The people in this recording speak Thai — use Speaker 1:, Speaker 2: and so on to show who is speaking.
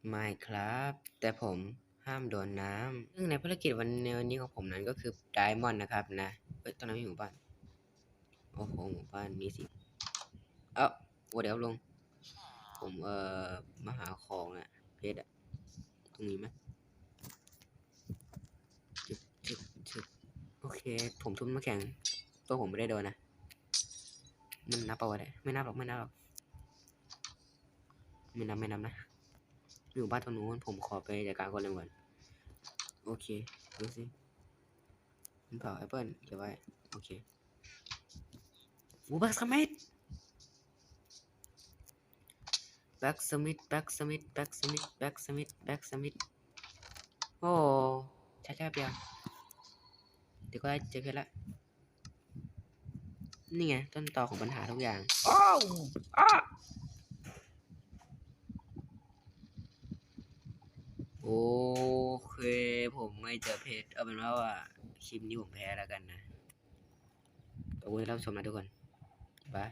Speaker 1: ไม่ครับแต่ผมห้ามโดนน้ำซึ่งในภารกิจวันนี้ของผมนั้นก็คือไดมอนด์นะครับนะตอนนั้นมีหมู่บ้านโอ้โหหมู่บ้านมีสิเอ้าเดี๋ยวลงผมมาหาของอะเพชรอะตรงนี้ไหมจึ๊บจึ๊บจึ๊บโอเคผมทุบน้ำแข็งตัวผมไม่ได้โดนนะมันนับเปล่าวะเนี่ยไม่นับหรอกไม่นับนะอยู่บ้านตรงนู้นผมขอไปจัดการคนเร็วก่อนโอเคดูสิมันเผาแอปเปิลเก็บไว้โอเคแบ็กสมิธโอ้ช้าเปียเดี๋ยวก็เจอเพชรละนี่ไงต้นตอของปัญหาทุกอย่างอ้าวอ้าโอเคผมไม่เจอเพชรเอาเป็นว่าคลิปนี้ผมแพ้แล้วกันนะขอบคุณที่รับชมนะทุกคนบาย